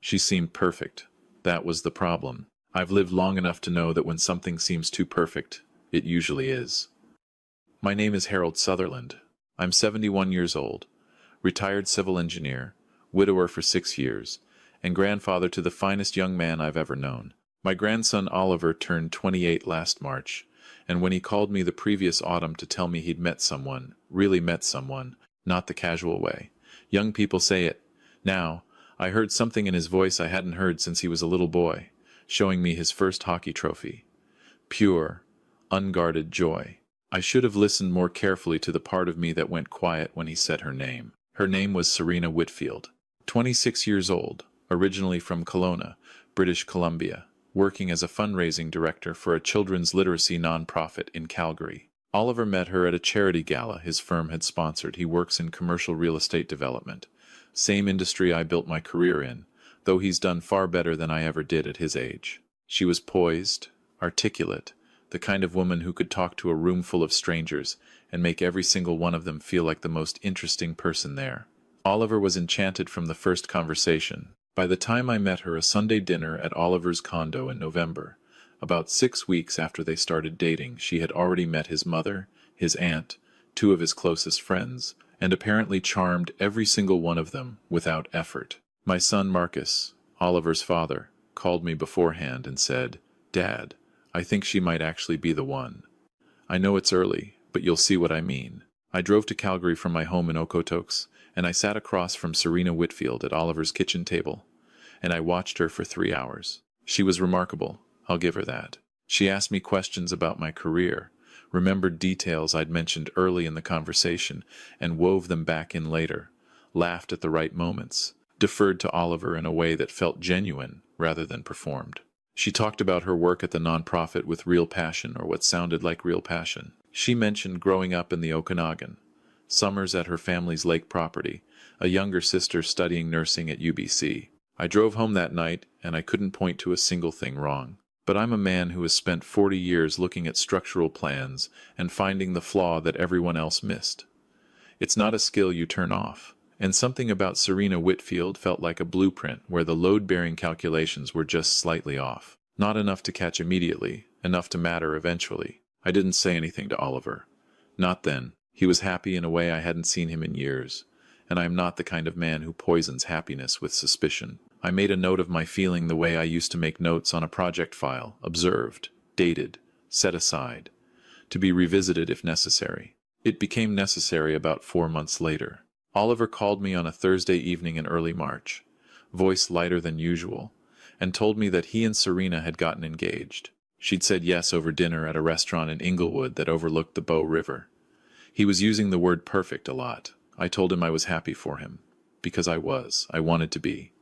She seemed perfect. That was the problem. I've lived long enough to know that when something seems too perfect, it usually is. My name is Harold Sutherland. I'm 71 years old, retired civil engineer, widower for 6 years, and grandfather to the finest young man I've ever known. My grandson Oliver turned 28 last March, and when he called me the previous autumn to tell me he'd met someone, really met someone, not the casual way young people say it, now, I heard something in his voice I hadn't heard since he was a little boy, showing me his first hockey trophy. Pure, unguarded joy. I should have listened more carefully to the part of me that went quiet when he said her name. Her name was Serena Whitfield. 26 years old, originally from Kelowna, British Columbia, working as a fundraising director for a children's literacy nonprofit in Calgary. Oliver met her at a charity gala his firm had sponsored. He works in commercial real estate development. Same industry I built my career in, though he's done far better than I ever did at his age. She was poised, articulate, the kind of woman who could talk to a room full of strangers and make every single one of them feel like the most interesting person there. Oliver was enchanted from the first conversation. By the time I met her a Sunday dinner at Oliver's condo in November, about 6 weeks after they started dating, she had already met his mother, his aunt, 2 of his closest friends, and apparently charmed every single one of them without effort. My son Marcus, Oliver's father, called me beforehand and said, "Dad, I think she might actually be the one. I know it's early, but you'll see what I mean." I drove to Calgary from my home in Okotoks, and I sat across from Serena Whitfield at Oliver's kitchen table, and I watched her for 3 hours. She was remarkable, I'll give her that. She asked me questions about my career, remembered details I'd mentioned early in the conversation, and wove them back in later, laughed at the right moments, deferred to Oliver in a way that felt genuine rather than performed. She talked about her work at the nonprofit with real passion, or what sounded like real passion. She mentioned growing up in the Okanagan, summers at her family's lake property, a younger sister studying nursing at UBC. I drove home that night, and I couldn't point to a single thing wrong. But I'm a man who has spent 40 years looking at structural plans and finding the flaw that everyone else missed. It's not a skill you turn off, and something about Serena Whitfield felt like a blueprint where the load-bearing calculations were just slightly off. Not enough to catch immediately, enough to matter eventually. I didn't say anything to Oliver. Not then. He was happy in a way I hadn't seen him in years, and I am not the kind of man who poisons happiness with suspicion. I made a note of my feeling the way I used to make notes on a project file, observed, dated, set aside, to be revisited if necessary. It became necessary about 4 months later. Oliver called me on a Thursday evening in early March, voice lighter than usual, and told me that he and Serena had gotten engaged. She'd said yes over dinner at a restaurant in Inglewood that overlooked the Bow River. He was using the word perfect a lot. I told him I was happy for him, because I wanted to be.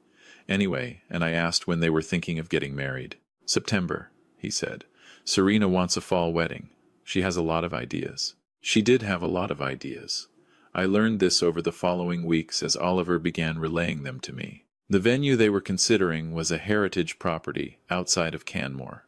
Anyway, and I asked when they were thinking of getting married. "September," he said. "Serena wants a fall wedding. She has a lot of ideas." She did have a lot of ideas. I learned this over the following weeks as Oliver began relaying them to me. The venue they were considering was a heritage property outside of Canmore,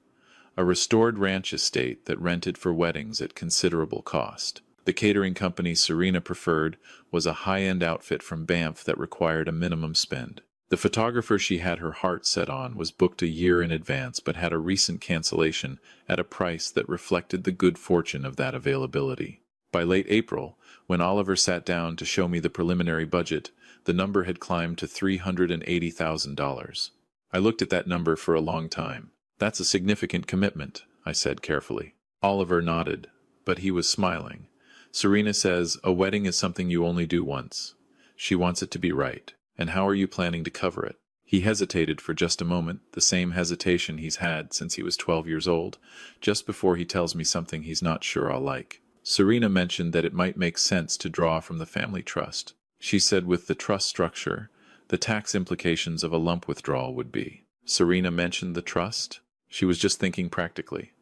a restored ranch estate that rented for weddings at considerable cost. The catering company Serena preferred was a high-end outfit from Banff that required a minimum spend. The photographer she had her heart set on was booked a year in advance but had a recent cancellation at a price that reflected the good fortune of that availability. By late April, when Oliver sat down to show me the preliminary budget, the number had climbed to $380,000. I looked at that number for a long time. "That's a significant commitment," I said carefully. Oliver nodded, but he was smiling. "Serena says a wedding is something you only do once. She wants it to be right. And how are you planning to cover it?" He hesitated for just a moment, the same hesitation he's had since he was 12 years old, just before he tells me something he's not sure I'll like. Serena mentioned that it might make sense to draw from the family trust. She said with the trust structure, the tax implications of a lump withdrawal would be. Serena mentioned the trust? She was just thinking practically.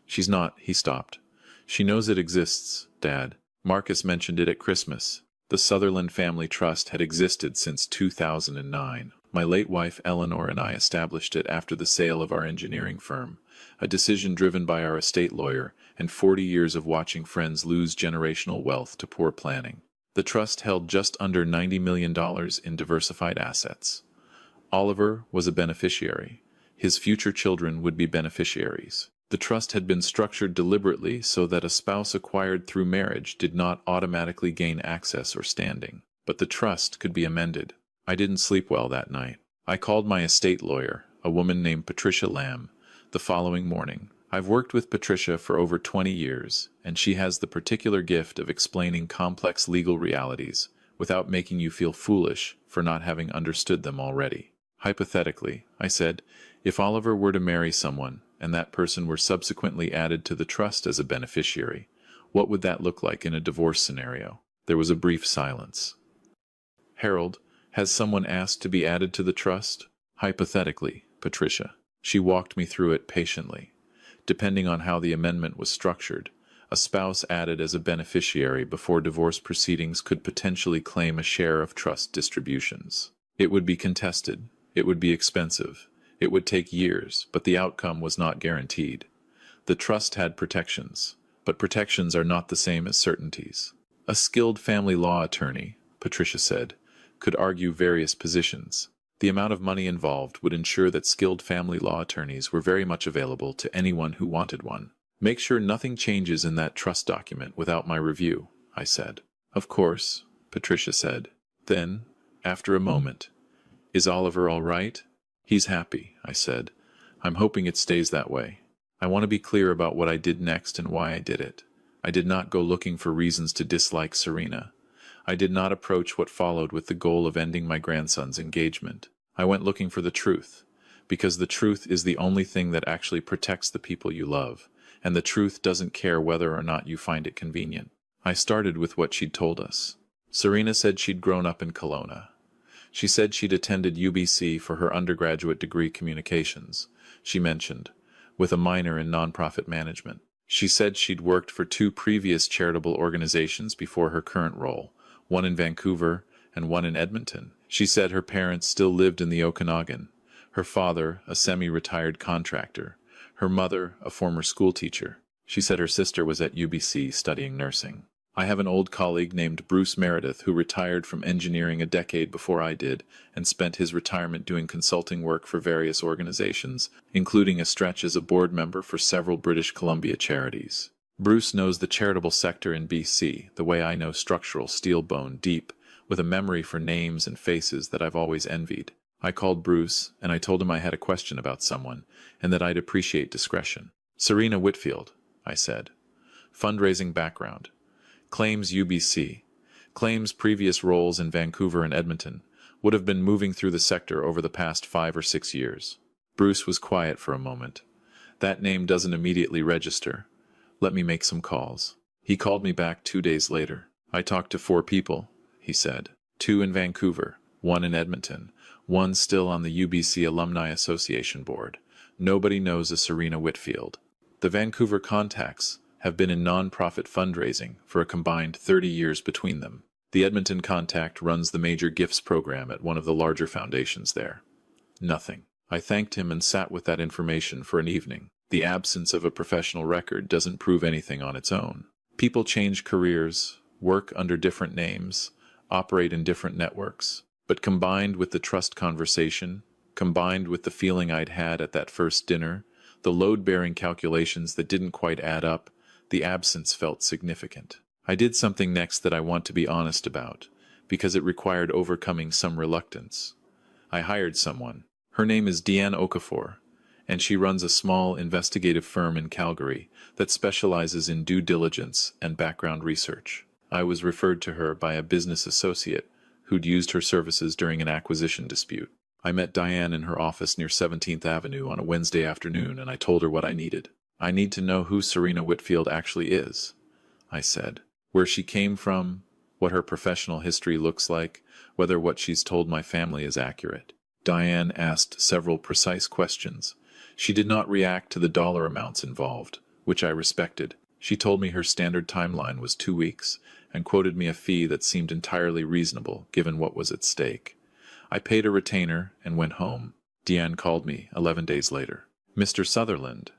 "She's not," he stopped. "She knows it exists, Dad. Marcus mentioned it at Christmas. The Sutherland Family Trust had existed since 2009. My late wife Eleanor and I established it after the sale of our engineering firm, a decision driven by our estate lawyer and 40 years of watching friends lose generational wealth to poor planning. The trust held just under $90 million in diversified assets, Oliver was a beneficiary. His future children would be beneficiaries. The trust had been structured deliberately so that a spouse acquired through marriage did not automatically gain access or standing. But the trust could be amended. I didn't sleep well that night. I called my estate lawyer, a woman named Patricia Lamb, the following morning. I've worked with Patricia for over 20 years, and she has the particular gift of explaining complex legal realities without making you feel foolish for not having understood them already. Hypothetically, I said, if Oliver were to marry someone, and that person were subsequently added to the trust as a beneficiary, what would that look like in a divorce scenario? There was a brief silence. Harold, has someone asked to be added to the trust? Hypothetically, Patricia. She walked me through it patiently. Depending on how the amendment was structured, a spouse added as a beneficiary before divorce proceedings could potentially claim a share of trust distributions. It would be contested. It would be expensive. It would take years, but the outcome was not guaranteed. The trust had protections, but protections are not the same as certainties. A skilled family law attorney, Patricia said, could argue various positions. The amount of money involved would ensure that skilled family law attorneys were very much available to anyone who wanted one. Make sure nothing changes in that trust document without my review, I said. Of course, Patricia said. Then, after a moment, is Oliver all right? He's happy, I said. I'm hoping it stays that way. I want to be clear about what I did next and why I did it. I did not go looking for reasons to dislike Serena. I did not approach what followed with the goal of ending my grandson's engagement. I went looking for the truth, because the truth is the only thing that actually protects the people you love, and the truth doesn't care whether or not you find it convenient. I started with what she'd told us. Serena said she'd grown up in Kelowna. She said she'd attended UBC for her undergraduate degree communications, she mentioned, with a minor in nonprofit management. She said she'd worked for 2 previous charitable organizations before her current role, one in Vancouver and one in Edmonton. She said her parents still lived in the Okanagan, her father a semi-retired contractor, her mother a former schoolteacher. She said her sister was at UBC studying nursing. I have an old colleague named Bruce Meredith who retired from engineering a decade before I did and spent his retirement doing consulting work for various organizations, including a stretch as a board member for several British Columbia charities. Bruce knows the charitable sector in BC the way I know structural steel bone deep, with a memory for names and faces that I've always envied. I called Bruce and I told him I had a question about someone and that I'd appreciate discretion. Serena Whitfield, I said. Fundraising background. Claims UBC. Claims previous roles in Vancouver and Edmonton. Would have been moving through the sector over the past 5 or 6 years. Bruce was quiet for a moment. That name doesn't immediately register. Let me make some calls. He called me back 2 days later. I talked to 4 people, he said. 2 in Vancouver, 1 in Edmonton, 1 still on the UBC Alumni Association board. Nobody knows a Serena Whitfield. The Vancouver contacts have been in non-profit fundraising for a combined 30 years between them. The Edmonton contact runs the major gifts program at one of the larger foundations there. Nothing. I thanked him and sat with that information for an evening. The absence of a professional record doesn't prove anything on its own. People change careers, work under different names, operate in different networks. But combined with the trust conversation, combined with the feeling I'd had at that first dinner, the load-bearing calculations that didn't quite add up, the absence felt significant. I did something next that I want to be honest about, because it required overcoming some reluctance. I hired someone. Her name is Deanne Okafor, and she runs a small investigative firm in Calgary that specializes in due diligence and background research. I was referred to her by a business associate who'd used her services during an acquisition dispute. I met Diane in her office near 17th Avenue on a Wednesday afternoon, and I told her what I needed. I need to know who Serena Whitfield actually is, I said. Where she came from, what her professional history looks like, whether what she's told my family is accurate. Diane asked several precise questions. She did not react to the dollar amounts involved, which I respected. She told me her standard timeline was 2 weeks, and quoted me a fee that seemed entirely reasonable given what was at stake. I paid a retainer and went home. Deanne called me 11 days later. Mr. Sutherland,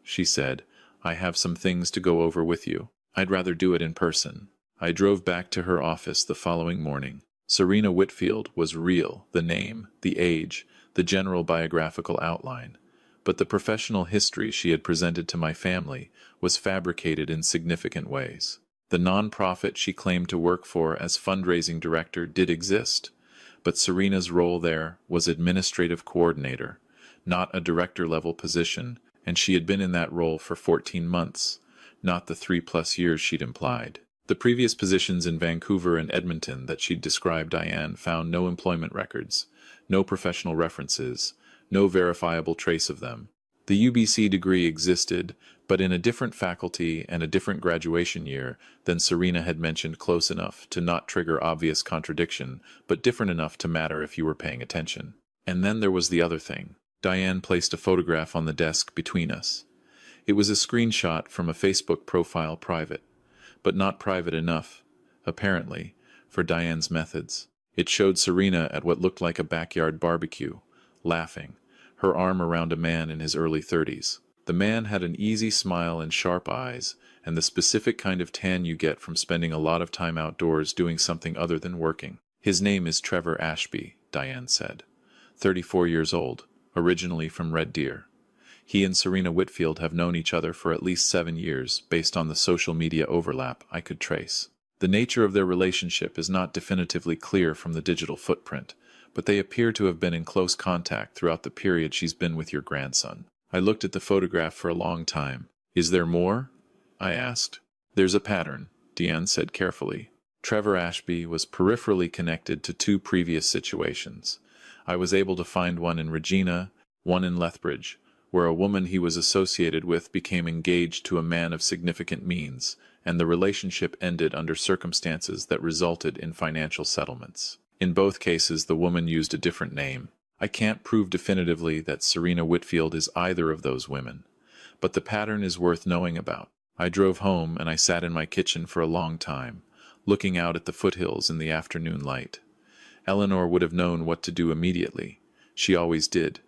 she said, I have some things to go over with you. I'd rather do it in person. I drove back to her office the following morning. Serena Whitfield was real, the name, the age, the general biographical outline, but the professional history she had presented to my family was fabricated in significant ways. The non-profit she claimed to work for as fundraising director did exist, but Serena's role there was administrative coordinator, not a director-level position, and she had been in that role for 14 months, not the 3+ years she'd implied. The previous positions in Vancouver and Edmonton that she'd described Diane found no employment records, no professional references, no verifiable trace of them. The UBC degree existed, but in a different faculty and a different graduation year than Serena had mentioned, close enough to not trigger obvious contradiction, but different enough to matter if you were paying attention. And then there was the other thing. Diane placed a photograph on the desk between us. It was a screenshot from a Facebook profile, private, but not private enough, apparently, for Diane's methods. It showed Serena at what looked like a backyard barbecue, laughing, her arm around a man in his early 30s. The man had an easy smile and sharp eyes, and the specific kind of tan you get from spending a lot of time outdoors doing something other than working. His name is Trevor Ashby, Diane said. 34 years old, originally from Red Deer. He and Serena Whitfield have known each other for at least 7 years, based on the social media overlap I could trace. The nature of their relationship is not definitively clear from the digital footprint, but they appear to have been in close contact throughout the period she's been with your grandson. I looked at the photograph for a long time. Is there more? I asked. There's a pattern, Diane said carefully. Trevor Ashby was peripherally connected to 2 previous situations. I was able to find one in Regina, one in Lethbridge, where a woman he was associated with became engaged to a man of significant means, and the relationship ended under circumstances that resulted in financial settlements. In both cases, the woman used a different name. I can't prove definitively that Serena Whitfield is either of those women, but the pattern is worth knowing about. I drove home and I sat in my kitchen for a long time, looking out at the foothills in the afternoon light. Eleanor would have known what to do immediately. She always did.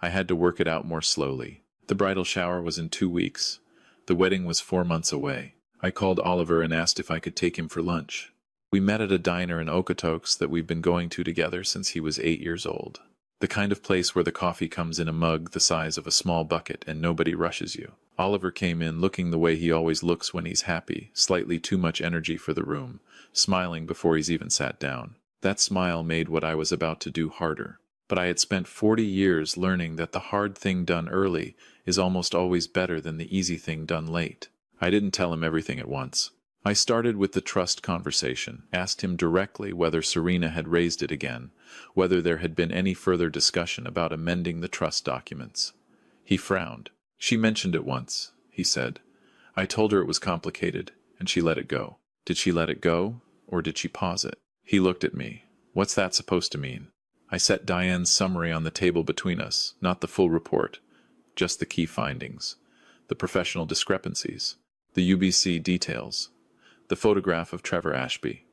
I had to work it out more slowly. The bridal shower was in 2 weeks. The wedding was 4 months away. I called Oliver and asked if I could take him for lunch. We met at a diner in Okotoks that we've been going to together since he was 8 years old. The kind of place where the coffee comes in a mug the size of a small bucket and nobody rushes you. Oliver came in looking the way he always looks when he's happy, slightly too much energy for the room, smiling before he's even sat down. That smile made what I was about to do harder. But I had spent 40 years learning that the hard thing done early is almost always better than the easy thing done late. I didn't tell him everything at once. I started with the trust conversation, asked him directly whether Serena had raised it again, whether there had been any further discussion about amending the trust documents. He frowned. She mentioned it once, he said. I told her it was complicated, and she let it go. Did she let it go, or did she pause it? He looked at me. What's that supposed to mean? I set Diane's summary on the table between us, not the full report, just the key findings, the professional discrepancies, the UBC details, the photograph of Trevor Ashby.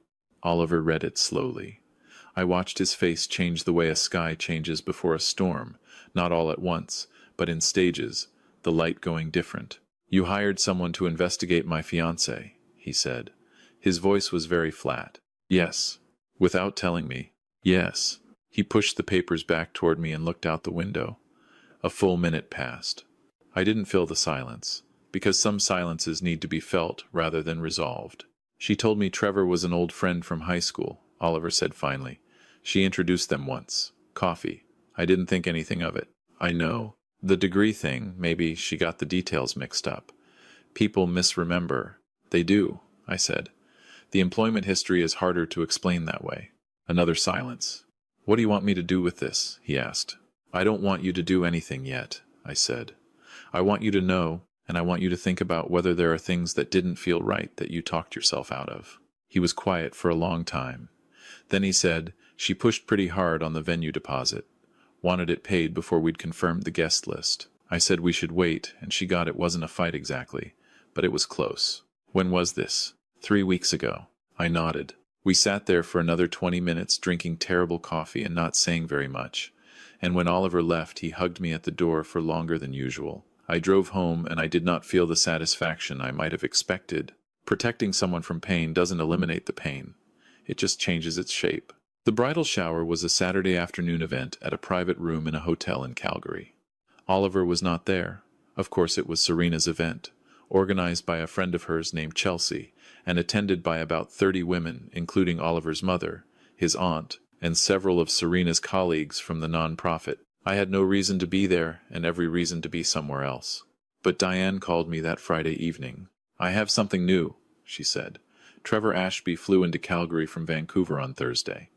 Oliver read it slowly. I watched his face change the way a sky changes before a storm, not all at once, but in stages, the light going different. You hired someone to investigate my fiancé, he said. His voice was very flat. Yes. Without telling me. Yes. He pushed the papers back toward me and looked out the window. A full minute passed. I didn't fill the silence, because some silences need to be felt rather than resolved. She told me Trevor was an old friend from high school, Oliver said finally. She introduced them once. Coffee. I didn't think anything of it. I know. The degree thing, maybe she got the details mixed up. People misremember. They do, I said. The employment history is harder to explain that way. Another silence. What do you want me to do with this? He asked. I don't want you to do anything yet, I said. I want you to know, and I want you to think about whether there are things that didn't feel right that you talked yourself out of. He was quiet for a long time. Then he said, she pushed pretty hard on the venue deposit. Wanted it paid before we'd confirmed the guest list. I said we should wait, and she got it wasn't a fight exactly, but it was close. When was this? 3 weeks ago. I nodded. We sat there for another 20 minutes drinking terrible coffee and not saying very much, and when Oliver left he hugged me at the door for longer than usual. I drove home and I did not feel the satisfaction I might have expected. Protecting someone from pain doesn't eliminate the pain. It just changes its shape. The bridal shower was a Saturday afternoon event at a private room in a hotel in Calgary. Oliver was not there. Of course, it was Serena's event, organized by a friend of hers named Chelsea, and attended by about 30 women, including Oliver's mother, his aunt, and several of Serena's colleagues from the non-profit. I had no reason to be there and every reason to be somewhere else. But Diane called me that Friday evening. "I have something new," she said. "Trevor Ashby flew into Calgary from Vancouver on Thursday.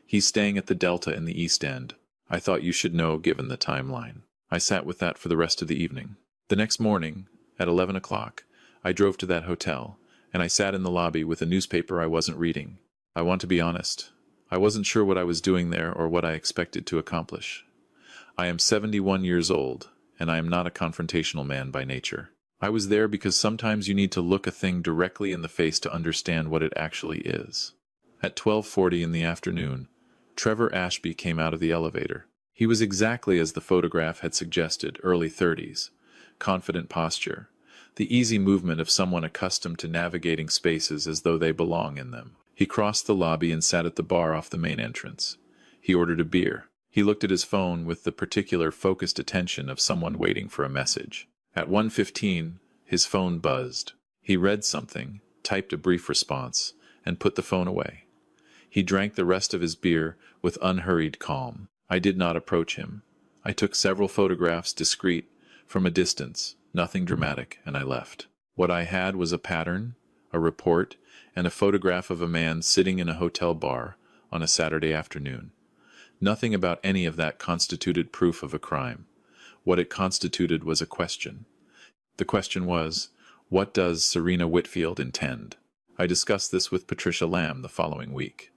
He's staying at the Delta in the East End. I thought you should know given the timeline." I sat with that for the rest of the evening. The next morning, at 11 o'clock, I drove to that hotel, and I sat in the lobby with a newspaper I wasn't reading. I want to be honest. I wasn't sure what I was doing there or what I expected to accomplish. I am 71 years old, and I am not a confrontational man by nature. I was there because sometimes you need to look a thing directly in the face to understand what it actually is. At 12:40 in the afternoon, Trevor Ashby came out of the elevator. He was exactly as the photograph had suggested, early 30s. Confident posture, the easy movement of someone accustomed to navigating spaces as though they belong in them. He crossed the lobby and sat at the bar off the main entrance. He ordered a beer. He looked at his phone with the particular focused attention of someone waiting for a message. At 1:15, his phone buzzed. He read something, typed a brief response, and put the phone away. He drank the rest of his beer with unhurried calm. I did not approach him. I took several photographs, discreet, from a distance, nothing dramatic, and I left. What I had was a pattern, a report, and a photograph of a man sitting in a hotel bar on a Saturday afternoon. Nothing about any of that constituted proof of a crime. What it constituted was a question. The question was, what does Serena Whitfield intend? I discussed this with Patricia Lamb the following week.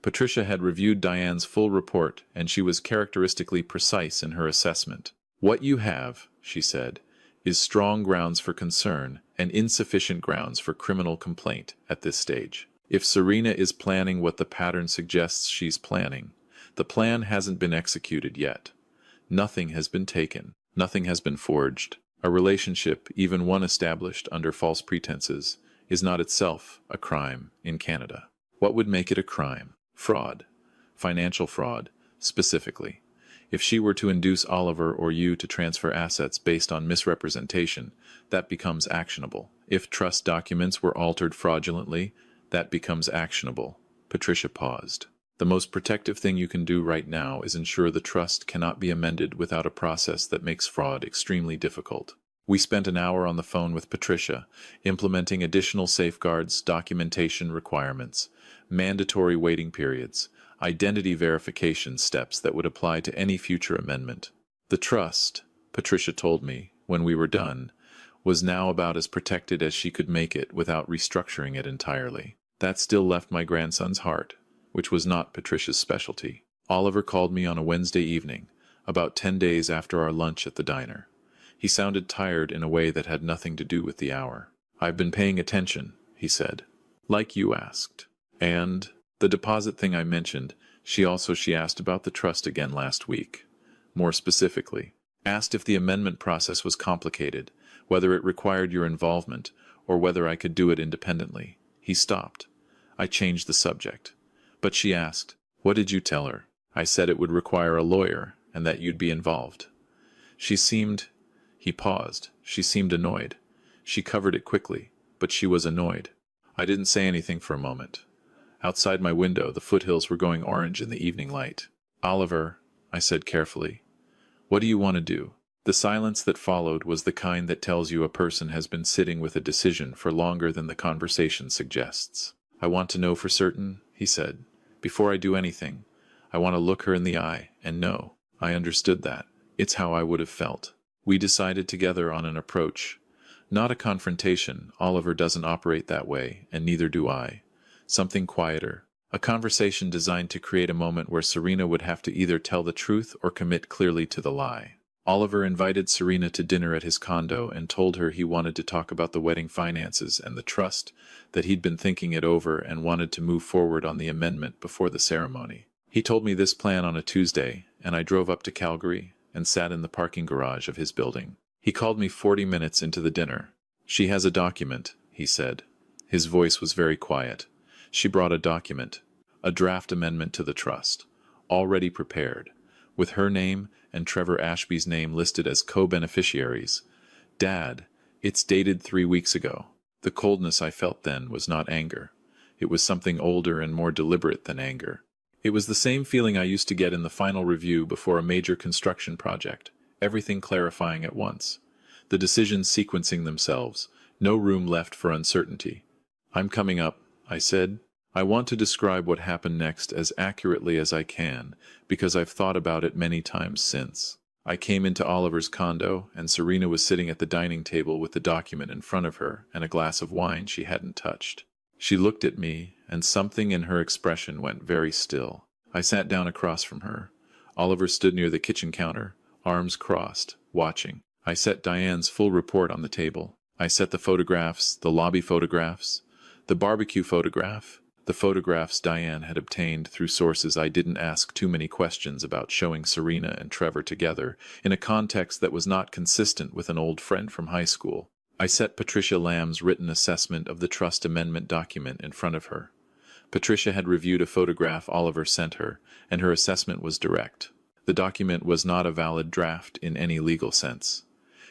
Patricia had reviewed Diane's full report, and she was characteristically precise in her assessment. "What you have," she said, "is strong grounds for concern and insufficient grounds for criminal complaint at this stage. If Serena is planning what the pattern suggests she's planning, the plan hasn't been executed yet. Nothing has been taken. Nothing has been forged. A relationship, even one established under false pretenses, is not itself a crime in Canada. What would make it a crime? Fraud. Financial fraud, specifically. If she were to induce Oliver or you to transfer assets based on misrepresentation, that becomes actionable. If trust documents were altered fraudulently, that becomes actionable." Patricia paused. "The most protective thing you can do right now is ensure the trust cannot be amended without a process that makes fraud extremely difficult." We spent an hour on the phone with Patricia, implementing additional safeguards, documentation requirements, mandatory waiting periods, identity verification steps that would apply to any future amendment. The trust, Patricia told me, when we were done, was now about as protected as she could make it without restructuring it entirely. That still left my grandson's heart, which was not Patricia's specialty. Oliver called me on a Wednesday evening, about 10 days after our lunch at the diner. He sounded tired in a way that had nothing to do with the hour. "I've been paying attention," he said. "Like you asked. And the deposit thing I mentioned, she asked about the trust again last week. More specifically, asked if the amendment process was complicated, whether it required your involvement, or whether I could do it independently." He stopped. I changed the subject. But she asked, "What did you tell her?" I said it would require a lawyer, and that you'd be involved. He paused. She seemed annoyed. She covered it quickly, but she was annoyed. I didn't say anything for a moment. Outside my window, the foothills were going orange in the evening light. "Oliver," I said carefully, "what do you want to do?" The silence that followed was the kind that tells you a person has been sitting with a decision for longer than the conversation suggests. "I want to know for certain," he said. "Before I do anything, I want to look her in the eye and know." I understood that. It's how I would have felt. We decided together on an approach. Not a confrontation. Oliver doesn't operate that way, and neither do I. Something quieter. A conversation designed to create a moment where Serena would have to either tell the truth or commit clearly to the lie. Oliver invited Serena to dinner at his condo and told her he wanted to talk about the wedding finances and the trust, that he'd been thinking it over and wanted to move forward on the amendment before the ceremony. He told me this plan on a Tuesday, and I drove up to Calgary and sat in the parking garage of his building. He called me 40 minutes into the dinner. "She has a document," he said. His voice was very quiet. "She brought a document." A draft amendment to the trust, already prepared, with her name and Trevor Ashby's name listed as co-beneficiaries. Dad, it's dated 3 weeks ago. The coldness I felt then was not anger. It was something older and more deliberate than anger. It was the same feeling I used to get in the final review before a major construction project, everything clarifying at once. The decisions sequencing themselves, no room left for uncertainty. I'm coming up, I said. I want to describe what happened next as accurately as I can, because I've thought about it many times since. I came into Oliver's condo, and Serena was sitting at the dining table with the document in front of her and a glass of wine she hadn't touched. She looked at me, and something in her expression went very still. I sat down across from her. Oliver stood near the kitchen counter, arms crossed, watching. I set Diane's full report on the table. I set the photographs, the lobby photographs, the barbecue photograph, the photographs Diane had obtained through sources I didn't ask too many questions about, showing Serena and Trevor together in a context that was not consistent with an old friend from high school. I set Patricia Lamb's written assessment of the trust amendment document in front of her. Patricia had reviewed a photograph Oliver sent her, and her assessment was direct. The document was not a valid draft in any legal sense.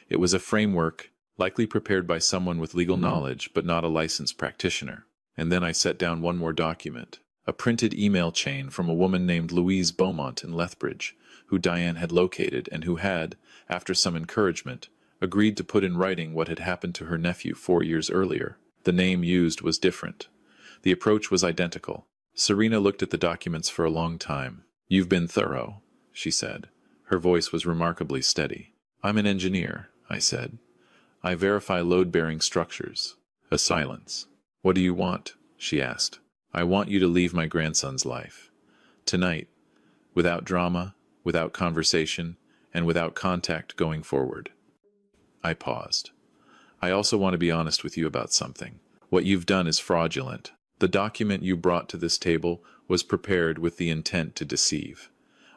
It was a framework, likely prepared by someone with legal knowledge, but not a licensed practitioner. And then I set down one more document, a printed email chain from a woman named Louise Beaumont in Lethbridge, who Diane had located and who had, after some encouragement, agreed to put in writing what had happened to her nephew 4 years earlier. The name used was different. The approach was identical. Serena looked at the documents for a long time. "You've been thorough," she said. Her voice was remarkably steady. "I'm an engineer," I said. "I verify load-bearing structures." A silence. "What do you want?" she asked. "I want you to leave my grandson's life. Tonight. Without drama, without conversation, and without contact going forward." I paused. "I also want to be honest with you about something. What you've done is fraudulent. The document you brought to this table was prepared with the intent to deceive.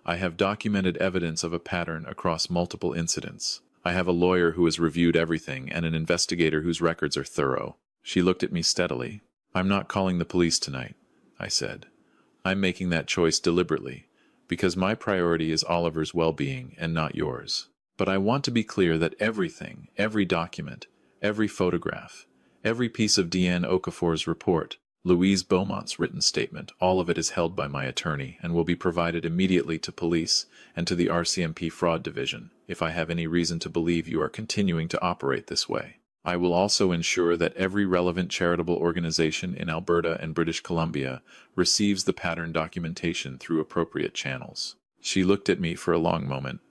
I have documented evidence of a pattern across multiple incidents. I have a lawyer who has reviewed everything and an investigator whose records are thorough." She looked at me steadily. "I'm not calling the police tonight," I said. "I'm making that choice deliberately, because my priority is Oliver's well-being and not yours. But I want to be clear that everything, every document, every photograph, every piece of Deanne Okafor's report, Louise Beaumont's written statement, all of it is held by my attorney and will be provided immediately to police and to the RCMP Fraud Division if I have any reason to believe you are continuing to operate this way. I will also ensure that every relevant charitable organization in Alberta and British Columbia receives the pattern documentation through appropriate channels." She looked at me for a long moment.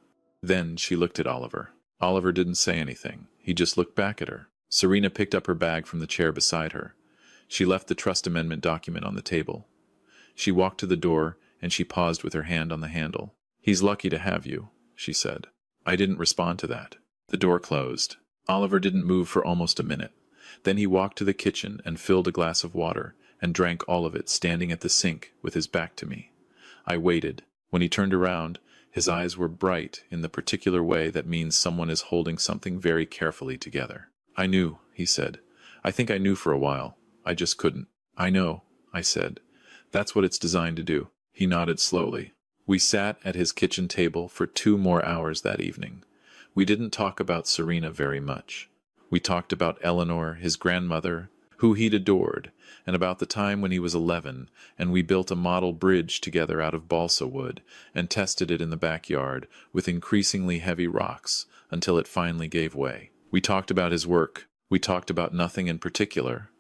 Then she looked at Oliver. Oliver didn't say anything. He just looked back at her. Serena picked up her bag from the chair beside her. She left the trust amendment document on the table. She walked to the door, and she paused with her hand on the handle. "He's lucky to have you," she said. I didn't respond to that. The door closed. Oliver didn't move for almost a minute. Then he walked to the kitchen and filled a glass of water, and drank all of it standing at the sink with his back to me. I waited. When he turned around, his eyes were bright in the particular way that means someone is holding something very carefully together. "I knew," he said. "I think I knew for a while. I just couldn't." "I know," I said. "That's what it's designed to do." He nodded slowly. We sat at his kitchen table for 2 more hours that evening. We didn't talk about Serena very much. We talked about Eleanor, his grandmother, who he'd adored, and about the time when he was 11, and we built a model bridge together out of balsa wood and tested it in the backyard with increasingly heavy rocks until it finally gave way. We talked about his work. We talked about nothing in particular.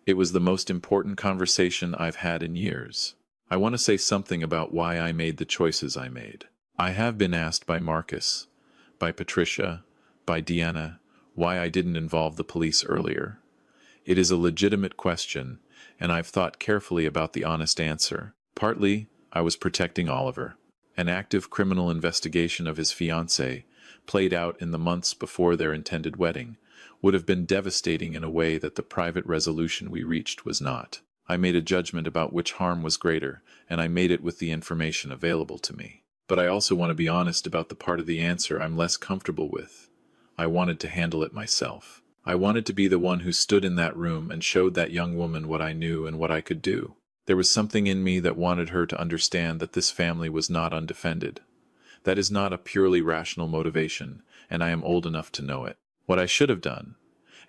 It was the most important conversation I've had in years. I want to say something about why I made the choices I made. I have been asked by Marcus, by Patricia, by Deanna, why I didn't involve the police earlier. It is a legitimate question, and I've thought carefully about the honest answer. Partly, I was protecting Oliver. An active criminal investigation of his fiancée, played out in the months before their intended wedding, would have been devastating in a way that the private resolution we reached was not. I made a judgment about which harm was greater, and I made it with the information available to me. But I also want to be honest about the part of the answer I'm less comfortable with. I wanted to handle it myself. I wanted to be the one who stood in that room and showed that young woman what I knew and what I could do. There was something in me that wanted her to understand that this family was not undefended. That is not a purely rational motivation, and I am old enough to know it. What I should have done,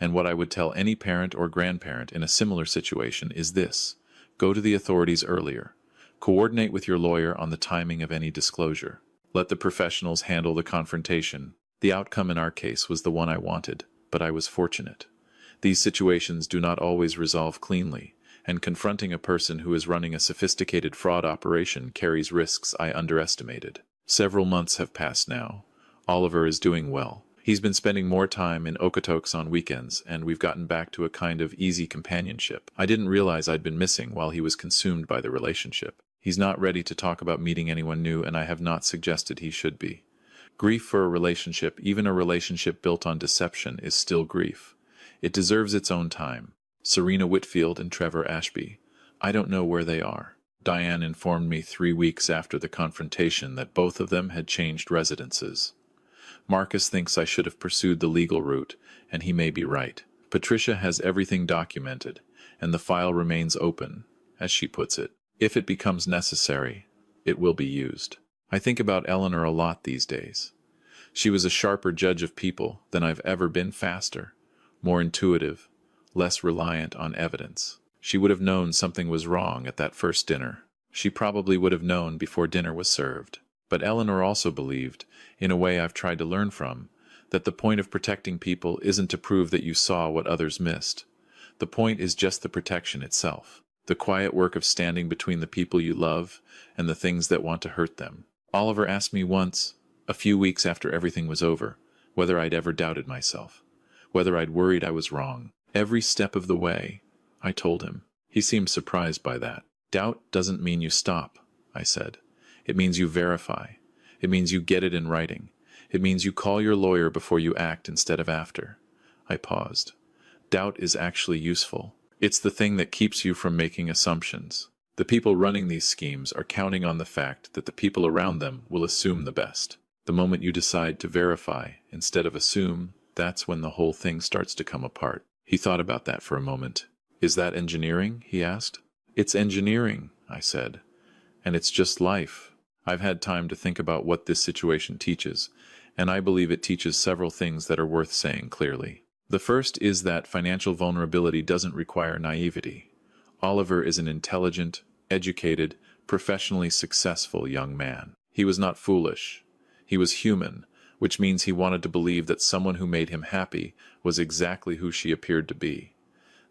and what I would tell any parent or grandparent in a similar situation, is this: go to the authorities earlier. Coordinate with your lawyer on the timing of any disclosure. Let the professionals handle the confrontation. The outcome in our case was the one I wanted, but I was fortunate. These situations do not always resolve cleanly, and confronting a person who is running a sophisticated fraud operation carries risks I underestimated. Several months have passed now. Oliver is doing well. He's been spending more time in Okotoks on weekends, and we've gotten back to a kind of easy companionship. I didn't realize I'd been missing while he was consumed by the relationship. He's not ready to talk about meeting anyone new, and I have not suggested he should be. Grief for a relationship, even a relationship built on deception, is still grief. It deserves its own time. Serena Whitfield and Trevor Ashby. I don't know where they are. Diane informed me 3 weeks after the confrontation that both of them had changed residences. Marcus thinks I should have pursued the legal route, and he may be right. Patricia has everything documented, and the file remains open, as she puts it. If it becomes necessary, it will be used. I think about Eleanor a lot these days. She was a sharper judge of people than I've ever been, faster, more intuitive, less reliant on evidence. She would have known something was wrong at that first dinner. She probably would have known before dinner was served. But Eleanor also believed, in a way I've tried to learn from, that the point of protecting people isn't to prove that you saw what others missed. The point is just the protection itself. The quiet work of standing between the people you love and the things that want to hurt them. Oliver asked me once, a few weeks after everything was over, whether I'd ever doubted myself, whether I'd worried I was wrong. Every step of the way, I told him. He seemed surprised by that. Doubt doesn't mean you stop, I said. It means you verify. It means you get it in writing. It means you call your lawyer before you act instead of after. I paused. Doubt is actually useful. It's the thing that keeps you from making assumptions. The people running these schemes are counting on the fact that the people around them will assume the best. The moment you decide to verify instead of assume, that's when the whole thing starts to come apart. He thought about that for a moment. Is that engineering? He asked. It's engineering, I said. And it's just life. I've had time to think about what this situation teaches, and I believe it teaches several things that are worth saying clearly. The first is that financial vulnerability doesn't require naivety. Oliver is an intelligent, educated, professionally successful young man. He was not foolish. He was human, which means he wanted to believe that someone who made him happy was exactly who she appeared to be.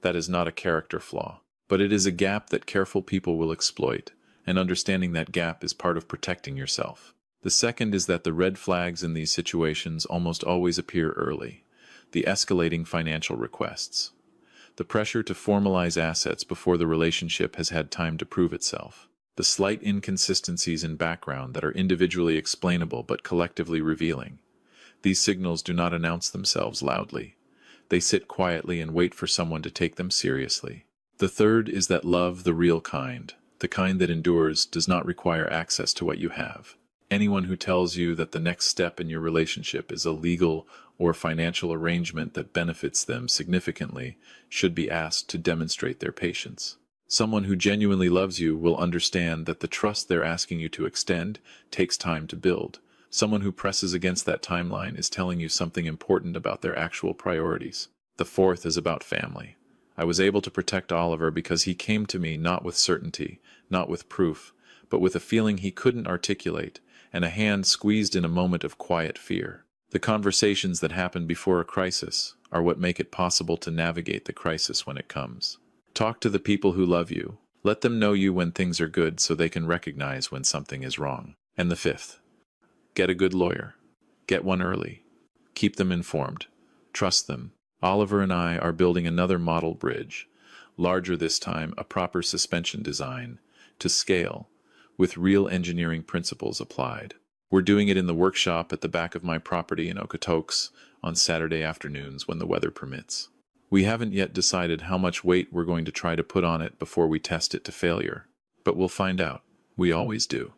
That is not a character flaw, but it is a gap that careful people will exploit, and understanding that gap is part of protecting yourself. The second is that the red flags in these situations almost always appear early. The escalating financial requests. The pressure to formalize assets before the relationship has had time to prove itself. The slight inconsistencies in background that are individually explainable but collectively revealing. These signals do not announce themselves loudly. They sit quietly and wait for someone to take them seriously. The third is that love, the real kind, the kind that endures, does not require access to what you have. Anyone who tells you that the next step in your relationship is a legal or financial arrangement that benefits them significantly should be asked to demonstrate their patience. Someone who genuinely loves you will understand that the trust they're asking you to extend takes time to build. Someone who presses against that timeline is telling you something important about their actual priorities. The fourth is about family. I was able to protect Oliver because he came to me not with certainty, not with proof, but with a feeling he couldn't articulate, and a hand squeezed in a moment of quiet fear. The conversations that happen before a crisis are what make it possible to navigate the crisis when it comes. Talk to the people who love you. Let them know you when things are good so they can recognize when something is wrong. And the fifth, get a good lawyer. Get one early. Keep them informed. Trust them. Oliver and I are building another model bridge, larger this time, a proper suspension design, to scale, with real engineering principles applied. We're doing it in the workshop at the back of my property in Okotoks on Saturday afternoons when the weather permits. We haven't yet decided how much weight we're going to try to put on it before we test it to failure, but we'll find out. We always do.